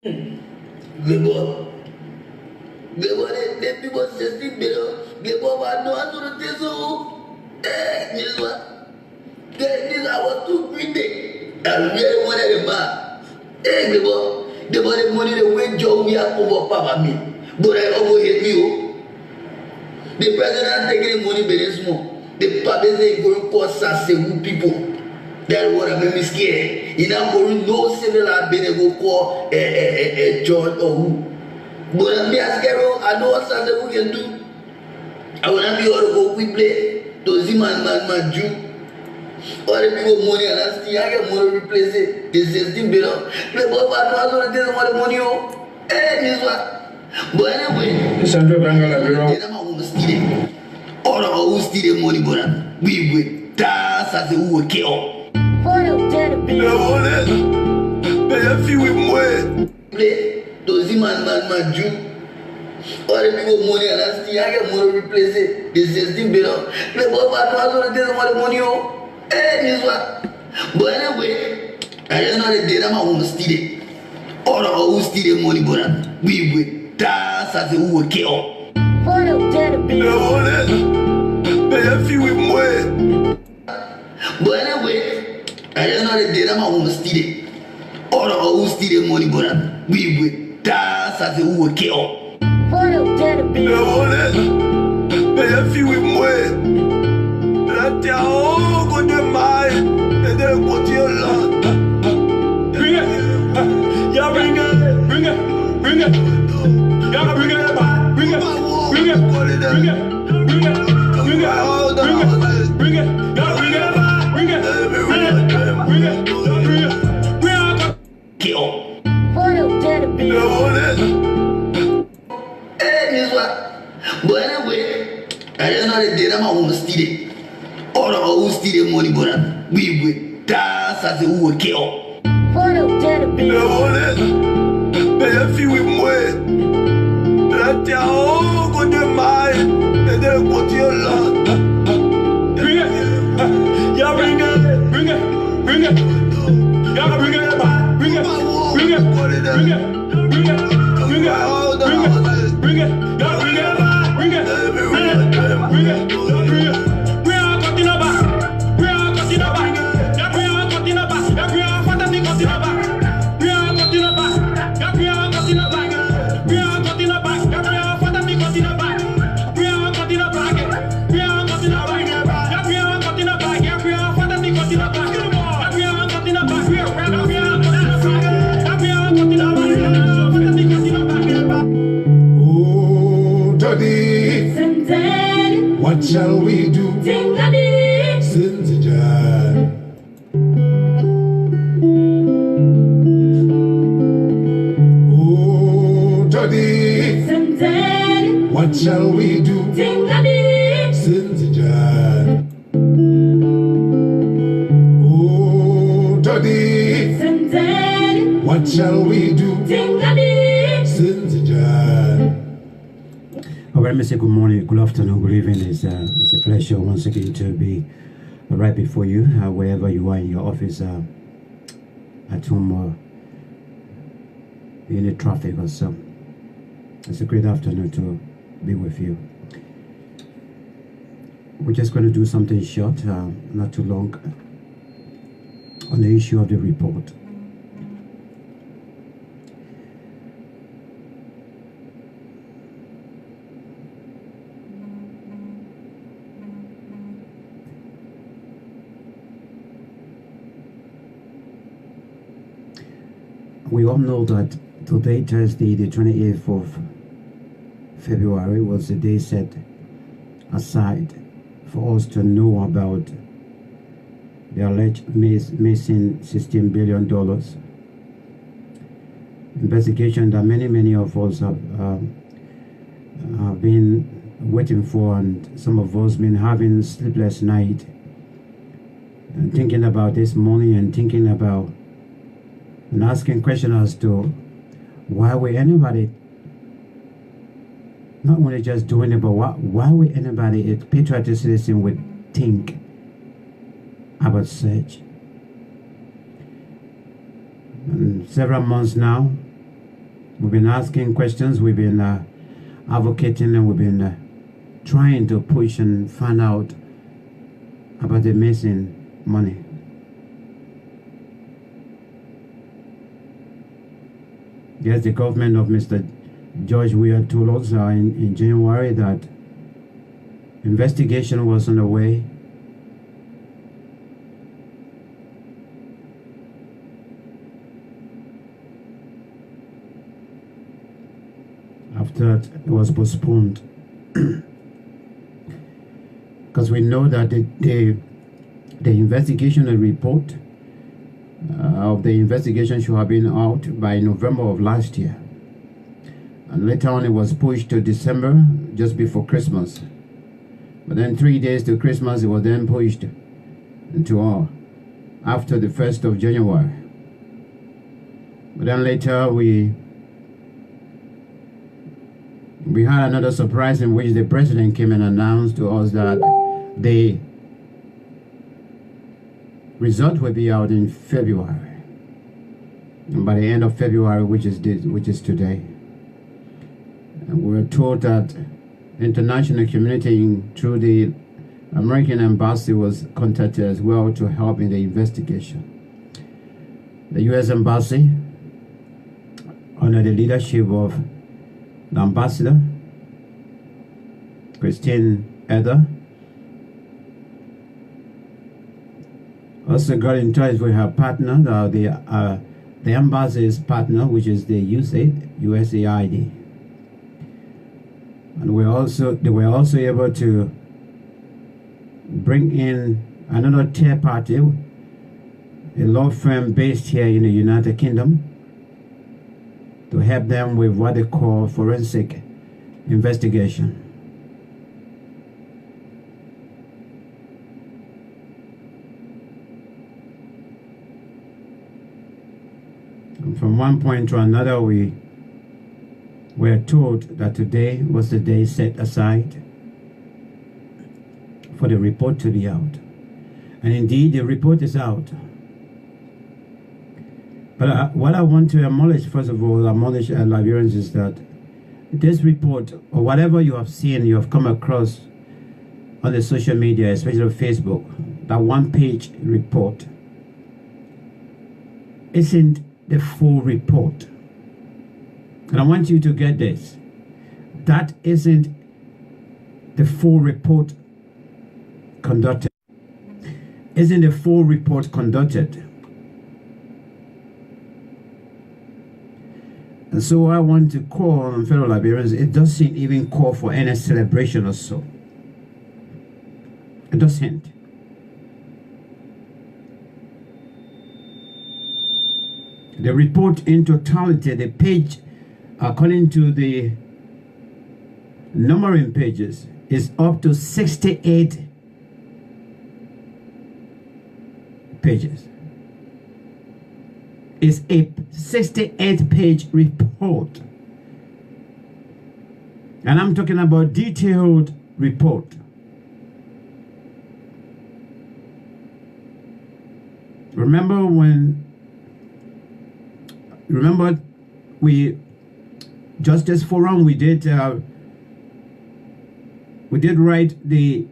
Gebo, the people just below. Gebo, I know I don't think so. This one, this I was too greedy. I really wanted a man. Gebo, the money the way job we are over Papa me. But I overhear you. The president taking the money very small. The public is going to cause some people. That what I make me scared. You know, going no similar being able to call a John or who. But I'm scared. I know what we can do. I want to be all the go we play. Those man Jew. All the people money and I still get money to replace it. This is the bill. The boy was not doing all the money. This one. But anyway, they don't want to steal it. All the who steal the money, but we will dance as a who will kill. Those man Jew. All the people money and I still get money to replace it. This is the bill. The boy was not doing all the money. This one. But anyway, I don't know the data man want to steal it. All the who steal the money, but we will dance as a who will kill. But anyway, I don't know the data man want to steal it. All the who steal the money, but we will dance as a who will kill. But anyway, I don't know the data man want to steal it. All the who steal the money, but we will dance as a who will kill. What shall we do? Oh, Toddy. What shall we do? Oh, Toddy. What shall we do? Let me say good morning, good afternoon, good evening. It's a pleasure once again to be right before you, wherever you are, in your office, at home, or in the traffic or so. It's a great afternoon to be with you. We're just going to do something short, not too long, on the issue of the report. We all know that today, Thursday, the 28th of February, was the day set aside for us to know about the alleged missing $16 billion. Investigation that many of us have been waiting for, and some of us been having sleepless night and thinking about this morning and thinking about and asking questions as to why would anybody not only just doing it, but why would anybody, a patriotic citizen, would think about such? And several months now, We've been asking questions, we've been advocating, and we've been trying to push and find out about the missing money. Yes, the government of Mr. George Weah told us in January that investigation was on the way. After it was postponed. Because we know that the investigation and report of the investigation should have been out by November of last year. And later on it was pushed to December, just before Christmas. But then 3 days to Christmas, it was then pushed into after the 1st of January. But then later we had another surprise in which the president came and announced to us that the result will be out in February, and by the end of February, which is today. And we were told that the international community through the American embassy was contacted as well to help in the investigation. The U.S. embassy, under the leadership of the ambassador Christine Eder, also got in touch with her partner, the embassy's partner, which is the USAID, and they were also able to bring in another third party, a law firm based here in the United Kingdom, to help them with what they call forensic investigation. And from one point to another, we were told that today was the day set aside for the report to be out. And indeed, the report is out. But what I want to acknowledge, first of all, Liberians, is that this report, or whatever you have seen, you have come across on the social media, especially Facebook, that one-page report, isn't the full report. And I want you to get this. That isn't the full report conducted. Isn't the full report conducted. And so I want to call on fellow Liberians, it doesn't even call for any celebration or so. It doesn't. The report in totality, the page, according to the numbering pages, is up to 68 pages. It's a 68-page report. And I'm talking about detailed report. Remember we Justice Forum, we did write the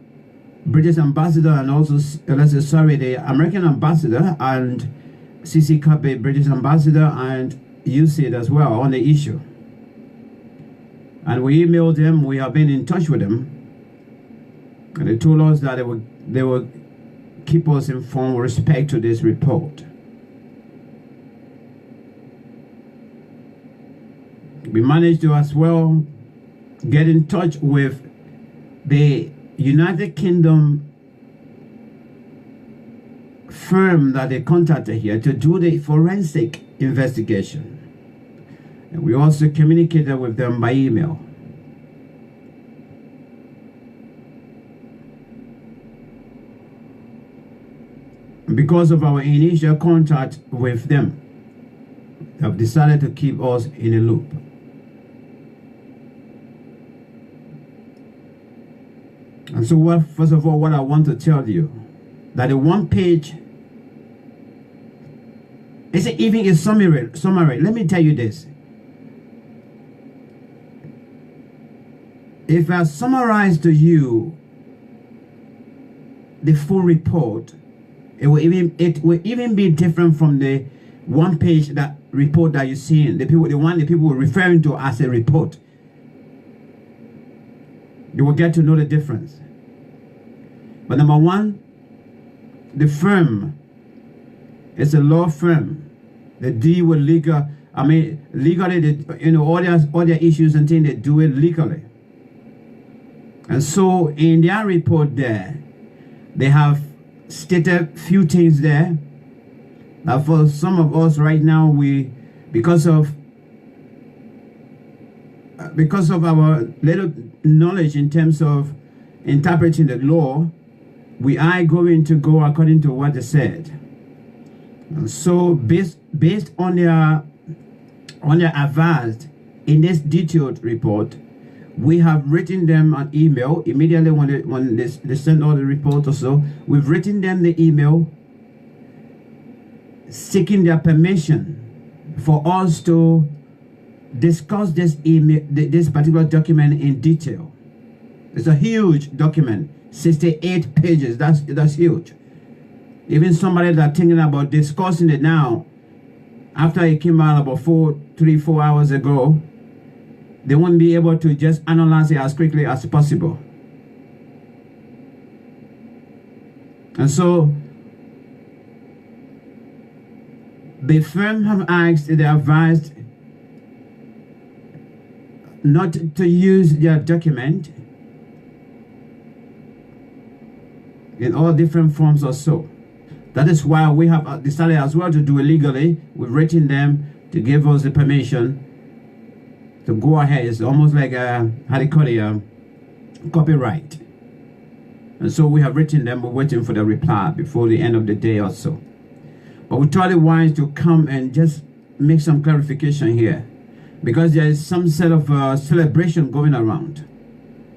British ambassador and also the American ambassador and CC Kabe, British ambassador, and USAID as well on the issue. And we emailed them, we have been in touch with them, and they told us that they will keep us informed with respect to this report. We managed to as well get in touch with the United Kingdom firm that they contacted here to do the forensic investigation. And we also communicated with them by email. Because of our initial contact with them, they have decided to keep us in a loop. And so first of all, what I want to tell you, that the one page isn't even a summary. Let me tell you this. if I summarize to you the full report, it will even be different from the one page that report that you see in the people were referring to as a report. You will get to know the difference. But number one, the firm is a law firm. They deal with legal. I mean, legally, they, all their issues and things, they do it legally. And so, in their report there, they have stated few things there. Now, for some of us right now, because of our little knowledge in terms of interpreting the law, we are going to go according to what they said. And so, based on their advice in this detailed report, we have written them an email immediately when they send all the report or so. We've written them the email seeking their permission for us to discuss this particular document in detail. It's a huge document, 68 pages. That's huge. Even somebody that's thinking about discussing it now, after it came out about 3-4 hours ago, they won't be able to just analyze it as quickly as possible. And so the firm have asked, they advised not to use their document in all different forms or so. That is why we have decided as well to do it legally. We've written them to give us the permission to go ahead. It's almost like copyright. And so we have written them. We're waiting for the reply before the end of the day or so. But we thought it wise to come and just make some clarification here, because there is some sort of celebration going around.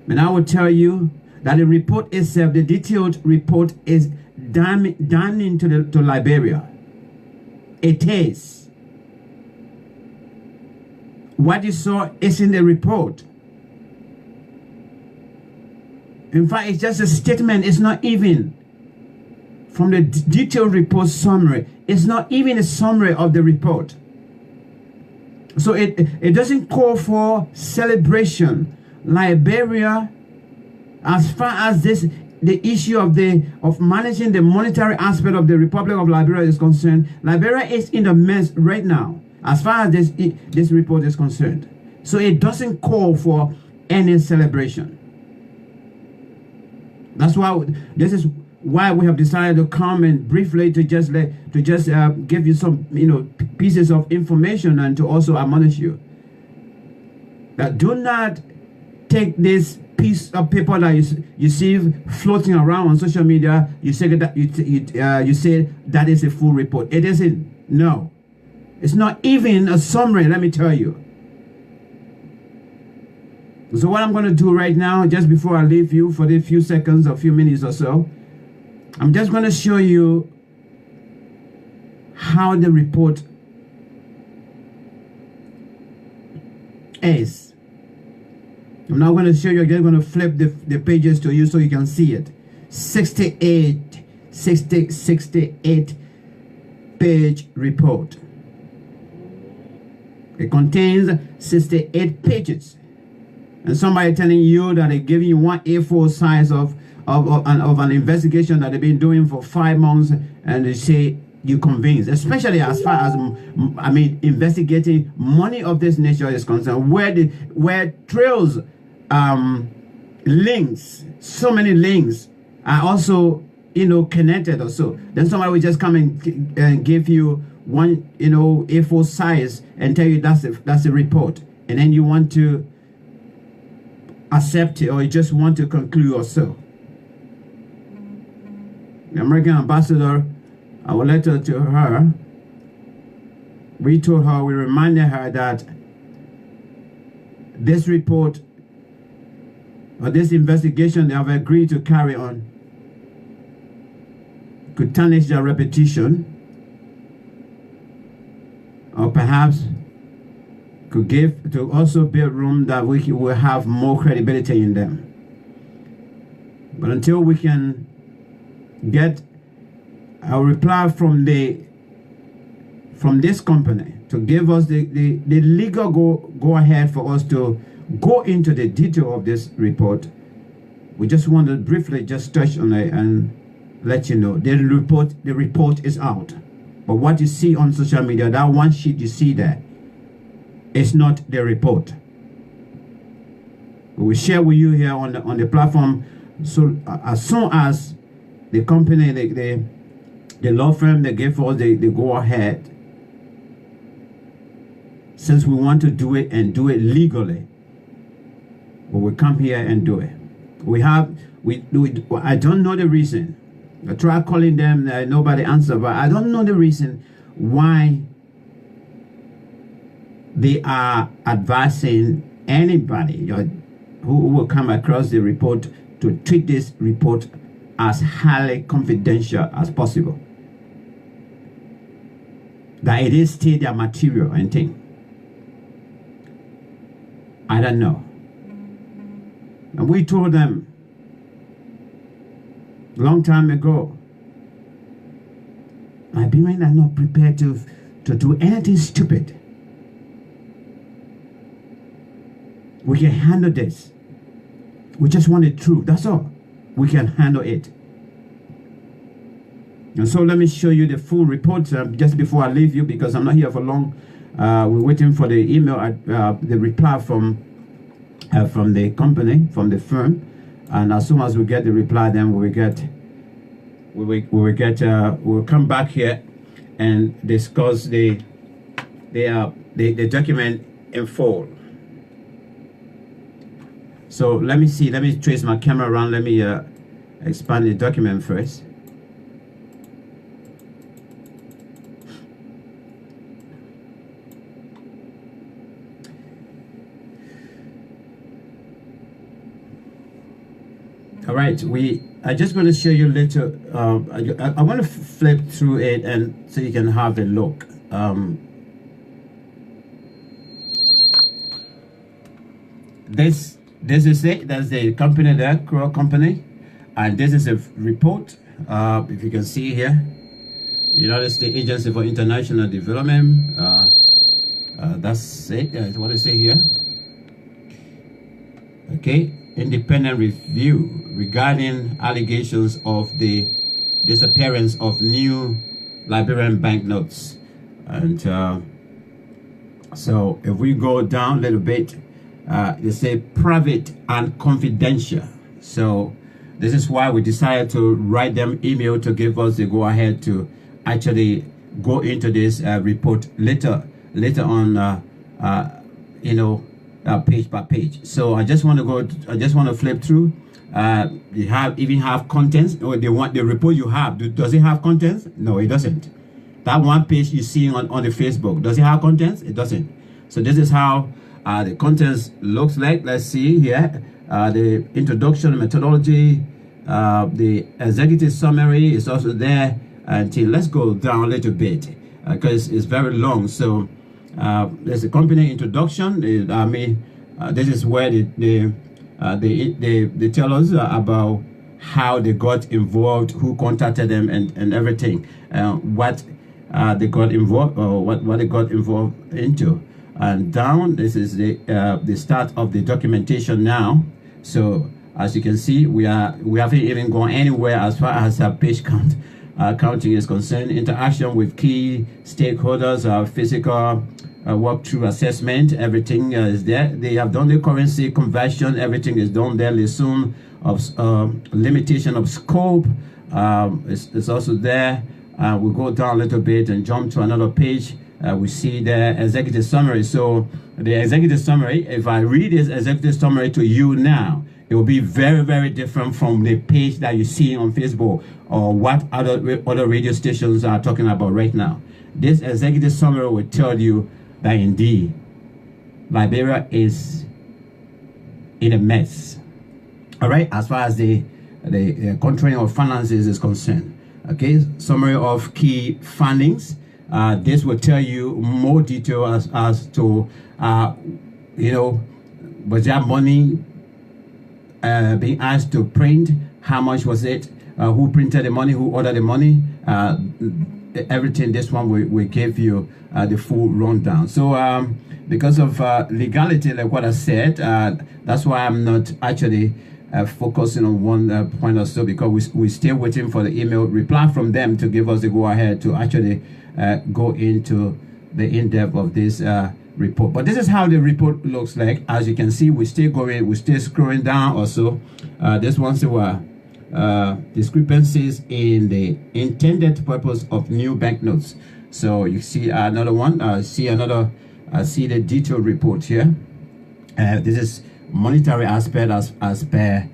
And I will tell you that the report itself, the detailed report, is done to Liberia. It is. What you saw is in the report. In fact, it's just a statement. It's not even from the detailed report summary. It's not even a summary of the report. So it doesn't call for celebration. Liberia, as far as the issue of managing the monetary aspect of the Republic of Liberia is concerned, Liberia is in the mess right now, as far as this report is concerned. So it doesn't call for any celebration. This is why we have decided to come and briefly to just give you some pieces of information and to also admonish you that do not take this piece of paper that you see floating around on social media. You say that you say that is a full report. It isn't. No, it's not even a summary. Let me tell you. So what I'm going to do right now, just before I leave you for the few seconds or few minutes or so, I'm just going to show you how the report is. I'm now going to show you, I'm just going to flip the pages to you so you can see it. 68 page report. It contains 68 pages. And somebody telling you that they're giving you one A4 size of an investigation that they've been doing for 5 months, and they say you convinced, especially as far as investigating money of this nature is concerned, where trails, links, so many links are also connected or so. Then somebody will just come and give you one A4 size and tell you that's a report, and then you want to accept it, or you just want to conclude or so. The American ambassador, our letter to her, we reminded her that this report or this investigation they have agreed to carry on could tarnish their reputation, or perhaps to also build room that we will have more credibility in them. But until we can get a reply from this company to give us the legal go ahead for us to go into the detail of this report, we just want to briefly just touch on it and let you know the report is out. But what you see on social media, that one sheet you see there, is not the report. We will share with you here on the platform. So as soon as the company, the law firm, they give us the go ahead, since we want to do it and do it legally, we will come here and do it. I don't know the reason. I tried calling them, nobody answered, but I don't know the reason why they are advising anybody who will come across the report to treat this report as highly confidential as possible. That it is still their material and thing. I don't know. And we told them a long time ago, Liberians are not prepared to do anything stupid. We can handle this. We just want the truth. That's all. We can handle it. And so let me show you the full report just before I leave you, because I'm not here for long. We're waiting for the email, the reply from the company, from the firm, and as soon as we get the reply, then we'll come back here and discuss the document in full. So let me trace my camera around. Let me expand the document first. All right, I just want to show you a little. I want to flip through it and so you can have a look. This is it. That's the company there, Crow Company, and this is a report. If you can see here, United States Agency for International Development. That's it. What I say here. Okay. Independent review regarding allegations of the disappearance of new Liberian banknotes. And so if we go down a little bit, they say private and confidential. So this is why we decided to write them email to give us the go ahead to actually go into this report later on, page by page. So I just want to flip through. You even have contents, or the report you have. Does it have contents? No, it doesn't. That one page you see on the Facebook, does it have contents? It doesn't. So this is how the contents looks like. Let's see here. The introduction, methodology, the executive summary is also there. Until let's go down a little bit because it's very long. So there's a company introduction. This is where they tell us about how they got involved, who contacted them, and everything, what they got involved, or what they got involved into. And down, this is the start of the documentation now. So as you can see, we haven't even gone anywhere as far as our page count. Counting is concerned. Interaction with key stakeholders, physical walkthrough assessment, everything is there. They have done the currency conversion, everything is done there. Listen of limitation of scope is also there. We'll go down a little bit and jump to another page. We see the executive summary. So the executive summary, if I read this executive summary to you now, it will be very, very different from the page that you see on Facebook or what other radio stations are talking about right now. This executive summary will tell you that indeed Liberia is in a mess. All right, as far as the controlling of finances is concerned. Okay, summary of key findings. This will tell you more detail as to, you know, was there money being asked to print? How much was it? Who printed the money? Who ordered the money? Everything. This one we gave you the full rundown. So because of legality, like what I said, that's why I'm not actually focusing on one point or so, because we're still waiting for the email reply from them to give us the go ahead to actually go into the in-depth of this report. But this is how the report looks like. As you can see, we're still going, we're still scrolling down also. This one's discrepancies in the intended purpose of new banknotes. So you see another one, see the detailed report here. This is monetary aspect as per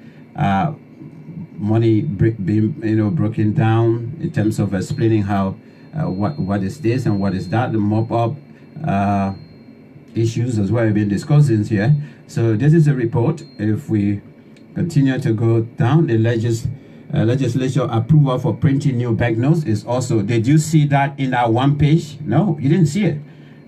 money being broken down in terms of explaining how what is this and what is that, the mop-up issues as well have been discussing here. So this is a report. If we continue to go down, the legislature approval for printing new banknotes is also, did you see that in that one page? No, you didn't see it.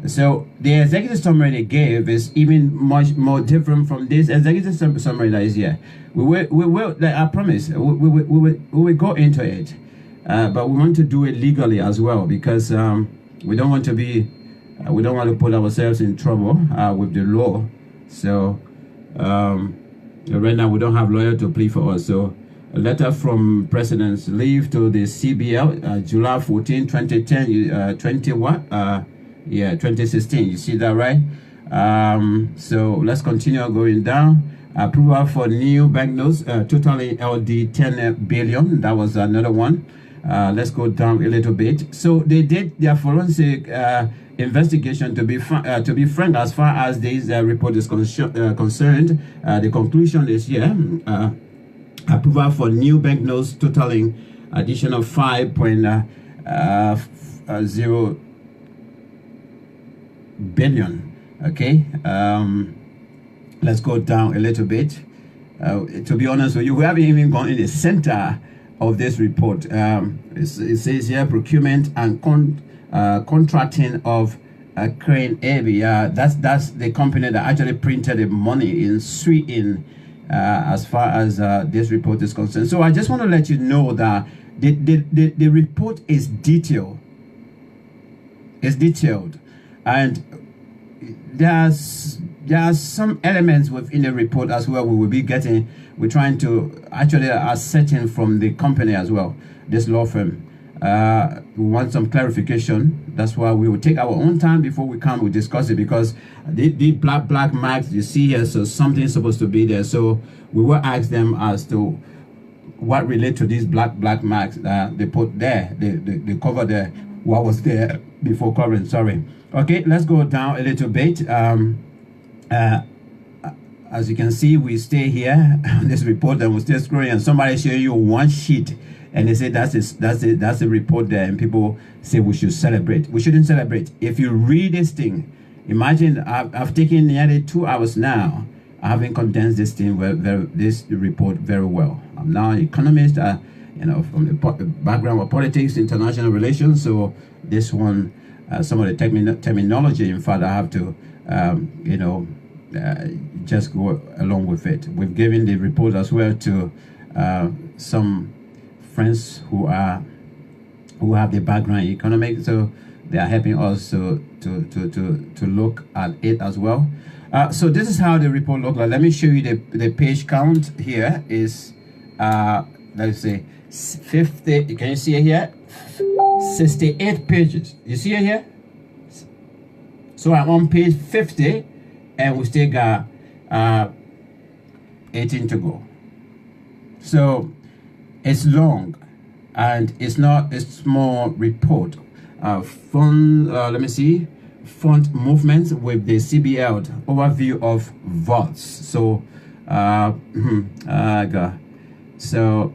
So the executive summary they gave is even much more different from this executive summary that is here. We will, I promise, we will go into it, but we want to do it legally as well, because we don't want to be, we don't want to put ourselves in trouble with the law. So right now we don't have lawyer to plead for us. So a letter from President's leave to the CBL, July 14, 2010, 2016. You see that, right? So let's continue going down. Approval for new banknotes, totally LD 10 billion. That was another one. Let's go down a little bit. So they did their forensic investigation. To be frank, as far as this report is concerned, the conclusion is here. Approval for new banknotes totaling additional 5.0 billion. Okay, let's go down a little bit. To be honest with you, we haven't even gone in the center of this report. It says here procurement and contracting of Crane AB. That's the company that actually printed the money in Sweden, as far as this report is concerned. So I just want to let you know that the report is detailed. It's detailed, and there are some elements within the report as well we will be getting. We're trying to actually ascertain from the company as well, this law firm. We want some clarification. That's why we will take our own time before we come, we discuss it, because the black marks you see here, so something's supposed to be there. So we will ask them as to what relate to these black marks they put there, they cover there, what was there before covering. Sorry. Okay, let's go down a little bit. As you can see, we stay here on this report and we're still scrolling, and somebody showing you one sheet and they say that's a report there, and people say we should celebrate. We shouldn't celebrate. If you read this thing, imagine I've taken nearly 2 hours now. I haven't condensed this thing this report very well. I'm now an economist, you know, from the background of politics, international relations. So this one, some of the terminology, in fact, I have to, you know, just go along with it. We've given the report as well to some friends who have the background in economics, so they are helping us to look at it as well. So this is how the report looks like. Let me show you the page count. Here is let's say 50. Can you see it here? 68 pages. You see it here? So I'm on page 50 and we still got 18 to go. So it's long and it's not a small report. Let me see, fund movements with the CBL overview of vaults. So so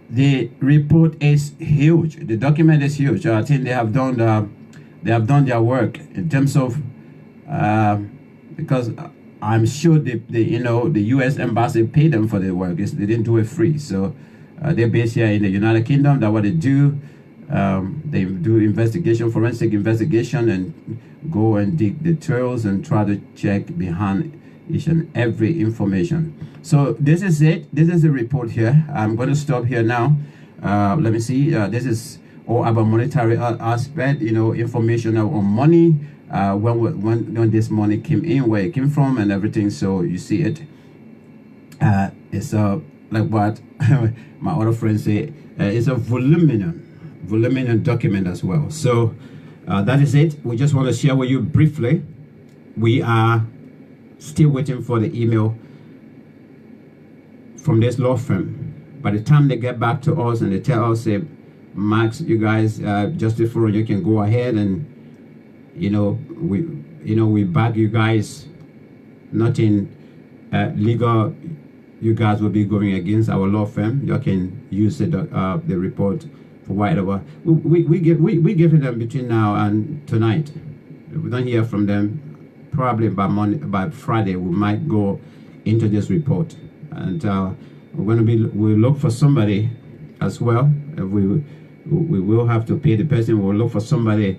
the report is huge. The document is huge. I think they have done their work in terms of because I'm sure the U.S. embassy paid them for their work. They didn't do it free. So they're based here in the United Kingdom. That's what they do. They do investigation, forensic investigation, and go and dig the trails and try to check behind each and every information. So this is it. This is the report here. I'm going to stop here now. Let me see. This is all about monetary aspect, you know, information on money, when this money came in, where it came from, and everything. So you see it. It's like what my other friends say. It's a voluminous document as well. So that is it. We just want to share with you briefly. We are still waiting for the email from this law firm. By the time they get back to us and they tell us, say, Max, you guys, Justice Forum, you can go ahead and, we back you guys. Nothing legal. You guys will be going against our law firm. You can use the report for whatever. We give them between now and tonight. If we don't hear from them, probably by Friday we might go into this report, and we'll look for somebody as well. If we will have to pay the person. We'll look for somebody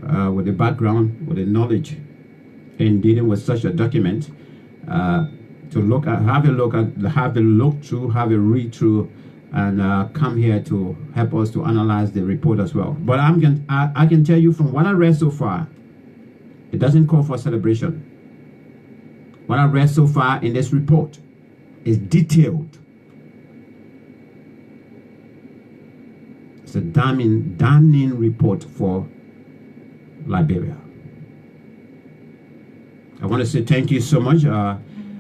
with the background, with the knowledge in dealing with such a document, to have a look through, have a read through, and come here to help us to analyze the report as well. But I can tell you from what I read so far, it doesn't call for celebration. What I read so far in this report is detailed. It's a damning report for Liberia. I want to say thank you so much.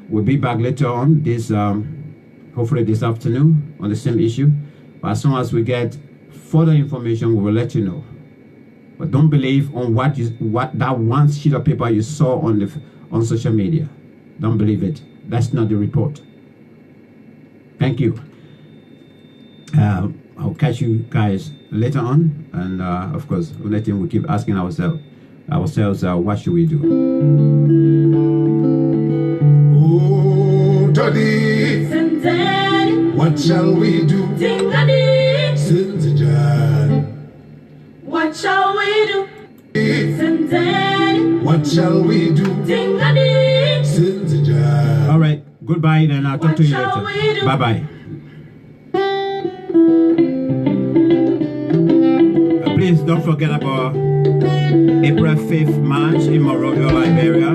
We'll be back later on this, hopefully this afternoon, on the same issue. But as soon as we get further information, we will let you know. But don't believe on what that one sheet of paper you saw on social media. Don't believe it. That's not the report. Thank you. I'll catch you guys later on, and of course, we'll keep asking ourselves, what should we do? Oh, Daddy, what shall we do? What shall we do? What shall we do? All right, goodbye, then I'll talk to you later. Bye-bye. Please don't forget about April 5th March in Monrovia, Liberia.